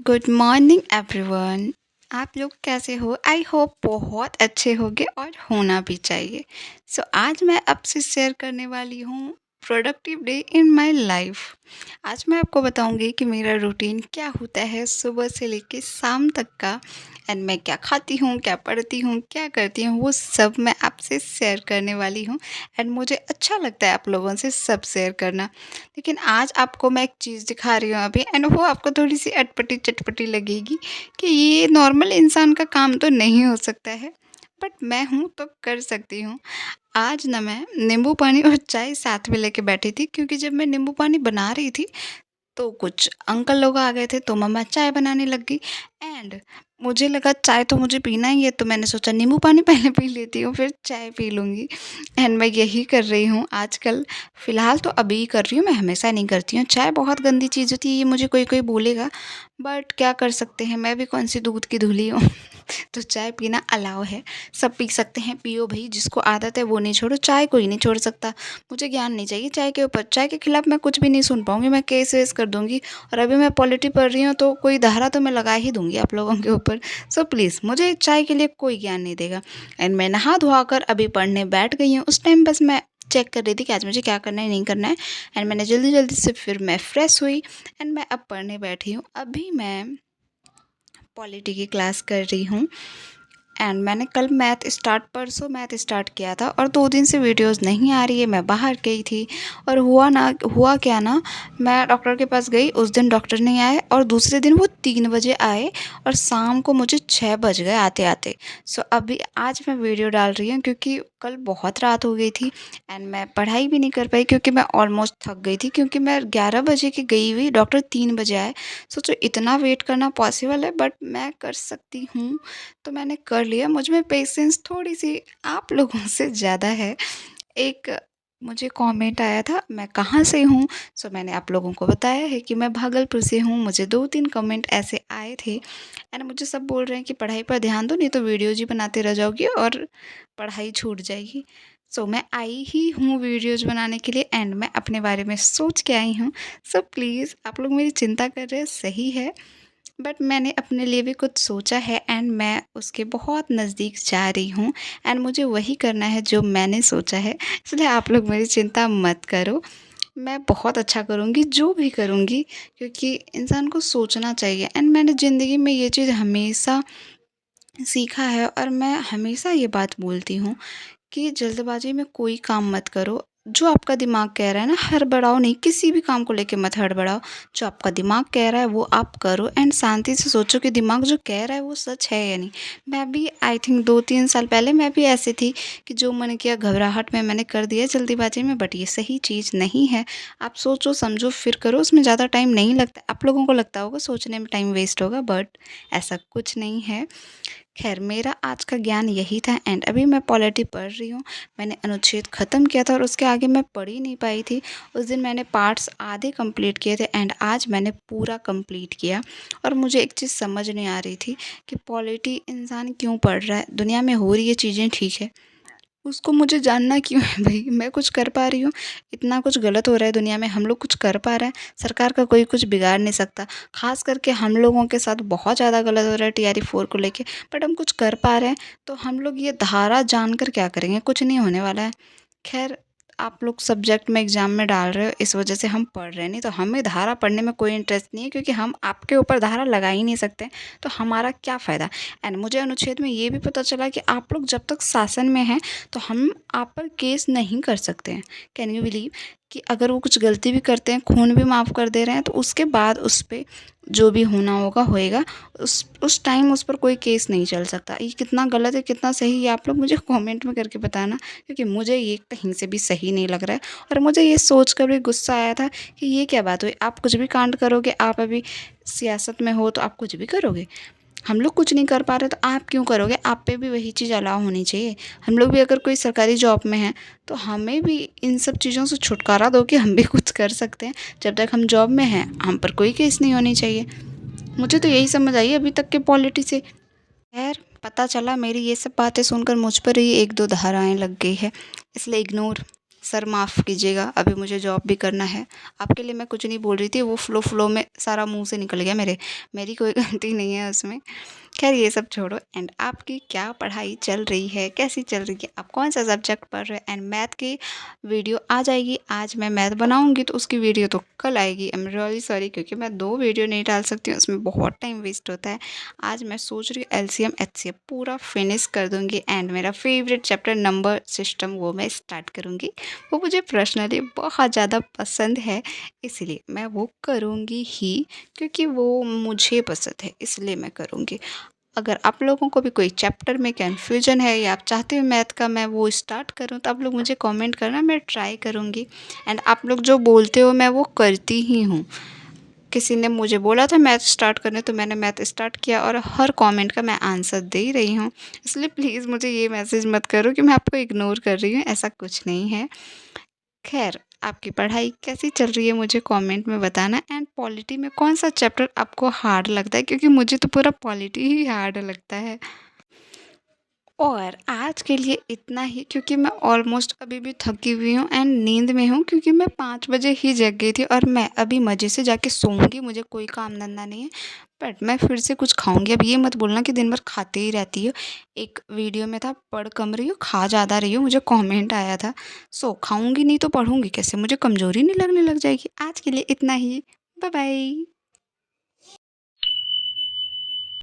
Good morning everyone. आप लोग कैसे हो? आई होप बहुत अच्छे होंगे और होना भी चाहिए। आज मैं आपसे शेयर करने वाली हूँ productive day in my life. आज मैं आपको बताऊंगी कि मेरा रूटीन क्या होता है सुबह से लेके शाम तक का। एंड मैं क्या खाती हूँ, क्या पढ़ती हूँ, क्या करती हूँ, वो सब मैं आपसे शेयर करने वाली हूँ। एंड मुझे अच्छा लगता है आप लोगों से सब शेयर करना। लेकिन आज आपको मैं एक चीज़ दिखा रही हूँ अभी, एंड वो आपको थोड़ी-सी अटपटी-चटपटी लगेगी कि ये नॉर्मल इंसान का काम तो नहीं हो सकता है, बट मैं हूँ तो कर सकती हूँ। आज ना मैं नींबू पानी और चाय साथ में लेके बैठी थी, क्योंकि जब मैं नींबू पानी बना रही थी तो कुछ अंकल लोग आ गए थे, तो मम्मा चाय बनाने लग गई। एंड मुझे लगा चाय तो मुझे पीना ही है, तो मैंने सोचा नींबू पानी पहले पी लेती हूँ, फिर चाय पी लूँगी। एंड मैं यही कर रही हूँ आजकल। फ़िलहाल तो अभी ही कर रही हूँ, मैं हमेशा नहीं करती हूँ। चाय बहुत गंदी चीज़ होती है, ये मुझे कोई-कोई बोलेगा, बट क्या कर सकते हैं, मैं भी कौन-सी दूध की धुली हूँ। तो चाय पीना अलाउ है, सब पी सकते हैं, पियो भई, जिसको आदत है वो नहीं छोड़ो, चाय कोई नहीं छोड़ सकता। मुझे ज्ञान नहीं चाहिए चाय के ऊपर, चाय के खिलाफ मैं कुछ भी नहीं सुन पाऊँगी, मैं केस वेस कर दूँगी। और अभी मैं पॉलिटी पढ़ रही हूँ, तो कोई धारा तो मैं लगा ही दूँगी आप लोगों के ऊपर। प्लीज़ मुझे चाय के लिए कोई ज्ञान नहीं देगा। एंड मैं नहा धोआ कर अभी पढ़ने बैठ गई हूँ। उस टाइम बस मैं चेक कर रही थी कि आज मुझे क्या करना है, नहीं करना है। एंड मैंने जल्दी-जल्दी से फिर मैं फ्रेश हुई एंड मैं अब पढ़ने बैठी हूँ। अभी मैं पॉलिटी की क्लास कर रही हूँ। एंड मैंने कल परसों मैथ स्टार्ट किया था, और 2 दिन से वीडियोज़ नहीं आ रही है। मैं बाहर गई थी और हुआ क्या ना, मैं डॉक्टर के पास गई, उस दिन डॉक्टर नहीं आए और दूसरे दिन वो 3 बजे आए और शाम को मुझे 6 बज गए आते-आते। अभी आज मैं वीडियो डाल रही हूँ, क्योंकि कल बहुत रात हो गई थी एंड मैं पढ़ाई भी नहीं कर पाई, क्योंकि मैं ऑलमोस्ट थक गई थी, क्योंकि मैं 11 बजे की गई हुई, डॉक्टर 3 बजे आए। सोचो इतना वेट करना पॉसिबल है, बट मैं कर सकती हूँ, तो मैंने कर लिया। मुझ में पेशेंस थोड़ी-सी आप लोगों से ज़्यादा है। एक मुझे कमेंट आया था, मैं कहाँ से हूँ? मैंने आप लोगों को बताया है कि मैं भागलपुर से हूँ। मुझे 2-3 कमेंट ऐसे आए थे एंड मुझे सब बोल रहे हैं कि पढ़ाई पर ध्यान दो, नहीं तो वीडियोज़ ही बनाते रह जाओगी और पढ़ाई छूट जाएगी। मैं आई ही हूँ वीडियोज़ बनाने के लिए, एंड मैं अपने बारे में सोच के आई हूँ। प्लीज़ आप लोग मेरी चिंता कर रहे हैं, सही है, बट मैंने अपने लिए भी कुछ सोचा है एंड मैं उसके बहुत नज़दीक जा रही हूँ। एंड मुझे वही करना है जो मैंने सोचा है, इसलिए आप लोग मेरी चिंता मत करो। मैं बहुत अच्छा करूँगी, जो भी करूँगी, क्योंकि इंसान को सोचना चाहिए। एंड मैंने ज़िंदगी में ये चीज़ हमेशा सीखा है, और मैं हमेशा ये बात बोलती हूँ कि जल्दबाजी में कोई काम मत करो। जो आपका दिमाग कह रहा है ना, हड़बड़ाओ नहीं, किसी भी काम को लेके मत हड़बड़ाओ। जो आपका दिमाग कह रहा है वो आप करो, एंड शांति से सोचो कि दिमाग जो कह रहा है वो सच है या नहीं। मैं भी आई थिंक 2-3 साल पहले मैं भी ऐसी थी कि जो मैंने किया घबराहट में मैंने कर दिया, जल्दीबाजी में, बट ये सही चीज़ नहीं है। आप सोचो समझो फिर करो, उसमें ज़्यादा टाइम नहीं लगता। आप लोगों को लगता होगा सोचने में टाइम वेस्ट होगा, बट ऐसा कुछ नहीं है। खैर, मेरा आज का ज्ञान यही था एंड अभी मैं पॉलिटी पढ़ रही हूँ। मैंने अनुच्छेद ख़त्म किया था और उसके आगे मैं पढ़ ही नहीं पाई थी। उस दिन मैंने पार्ट्स आधे कंप्लीट किए थे एंड आज मैंने पूरा कंप्लीट किया। और मुझे एक चीज़ समझ नहीं आ रही थी कि पॉलिटी इंसान क्यों पढ़ रहा है? दुनिया में हो रही है चीज़ें ठीक है, उसको मुझे जानना क्यों है भई? मैं कुछ कर पा रही हूँ, इतना कुछ गलत हो रहा है दुनिया में, हम लोग कुछ कर पा रहे हैं, सरकार का कोई कुछ बिगाड़ नहीं सकता। ख़ास करके हम लोगों के साथ बहुत ज़्यादा गलत हो रहा है टीआरई 4 को लेके, बट हम कुछ कर पा रहे हैं, तो हम लोग ये धारा जानकर क्या करेंगे? कुछ नहीं होने वाला है। खैर, आप लोग सब्जेक्ट में एग्ज़ाम में डाल रहे हो, इस वजह से हम पढ़ रहे हैं, नहीं तो हमें धारा पढ़ने में कोई इंटरेस्ट नहीं है, क्योंकि हम आपके ऊपर धारा लगा ही नहीं सकते, तो हमारा क्या फ़ायदा? एंड मुझे अनुच्छेद में ये भी पता चला कि आप लोग जब तक शासन में हैं, तो हम आप पर केस नहीं कर सकते हैं। कैन यू बिलीव कि अगर वो कुछ गलती भी करते हैं, खून भी माफ़ कर दे रहे हैं, तो उसके बाद उस पे जो भी होना होगा होएगा। उस टाइम उस पर कोई केस नहीं चल सकता। ये कितना गलत है, कितना सही है, आप लोग मुझे कमेंट में करके बताना, क्योंकि मुझे ये कहीं से भी सही नहीं लग रहा है। और मुझे ये सोच कर भी गुस्सा आया था कि ये क्या बात हुई? आप कुछ भी कांड करोगे, आप अभी सियासत में हो तो आप कुछ भी करोगे। हम लोग कुछ नहीं कर पा रहे तो आप क्यों करोगे? आप पे भी वही चीज़ अलाउ होनी चाहिए। हम लोग भी अगर कोई सरकारी जॉब में हैं, तो हमें भी इन सब चीज़ों से छुटकारा दो कि हम भी कुछ कर सकते हैं। जब तक हम जॉब में हैं, हम पर कोई केस नहीं होनी चाहिए। मुझे तो यही समझ आई अभी तक के पॉलिटी से। खैर, पता चला मेरी ये सब बातें सुनकर मुझ पर ही 1-2 धाराएँ लग गई है, इसलिए इग्नोर। सर माफ़ कीजिएगा, अभी मुझे जॉब भी करना है। आपके लिए मैं कुछ नहीं बोल रही थी, वो फ़्लो में सारा मुँह से निकल गया मेरे। मेरी कोई गलती नहीं है उसमें। ख़ैर ये सब छोड़ो एंड आपकी क्या पढ़ाई चल रही है? कैसी चल रही है? आप कौन-सा सब्जेक्ट पढ़ रहे हैं? एंड मैथ की वीडियो आ जाएगी। आज मैं मैथ बनाऊँगी तो उसकी वीडियो तो कल आएगी। आई एम रियली सॉरी, क्योंकि मैं 2 वीडियो नहीं डाल सकती हूँ, उसमें बहुत टाइम वेस्ट होता है। आज मैं सोच रही हूँ एलसीएम, एचसीएफ पूरा फिनिश कर दूँगी एंड मेरा फ़ेवरेट चैप्टर नंबर सिस्टम वो मैं स्टार्ट करूँगी। वो मुझे पर्सनली बहुत ज़्यादा पसंद है, इसलिए मैं वो करूँगी ही, क्योंकि वो मुझे पसंद है, इसलिए मैं करूँगी। अगर आप लोगों को भी कोई चैप्टर में कन्फ्यूजन है या आप चाहते हो मैथ का मैं वो स्टार्ट करूँ, तो आप लोग मुझे कमेंट करना, मैं ट्राई करूँगी। एंड आप लोग जो बोलते हो मैं वो करती ही हूँ। किसी ने मुझे बोला था मैथ स्टार्ट करने, तो मैंने मैथ स्टार्ट किया और हर कमेंट का मैं आंसर दे ही रही हूँ। इसलिए प्लीज़ मुझे ये मैसेज मत करो कि मैं आपको इग्नोर कर रही हूँ, ऐसा कुछ नहीं है। खैर, आपकी पढ़ाई कैसी चल रही है मुझे कमेंट में बताना एंड पॉलिटी में कौन-सा चैप्टर आपको हार्ड लगता है? क्योंकि मुझे तो पूरा पॉलिटी ही हार्ड लगता है। और आज के लिए इतना ही, क्योंकि मैं ऑलमोस्ट अभी भी थकी हुई हूँ एंड नींद में हूँ, क्योंकि मैं 5 बजे ही जग गई थी और मैं अभी मज़े से जाके सोऊँगी, मुझे कोई काम-धंधा नहीं है। बट मैं फिर से कुछ खाऊँगी। अब ये मत बोलना कि दिन भर खाते ही रहती हो। एक वीडियो में था पढ़ कम रही हो, खा ज़्यादा रही हो, मुझे कमेंट आया था। सो खाऊँगी नहीं तो पढ़ूँगी कैसे? मुझे कमज़ोरी नहीं लगने लग जाएगी? आज के लिए इतना ही। Bye bye.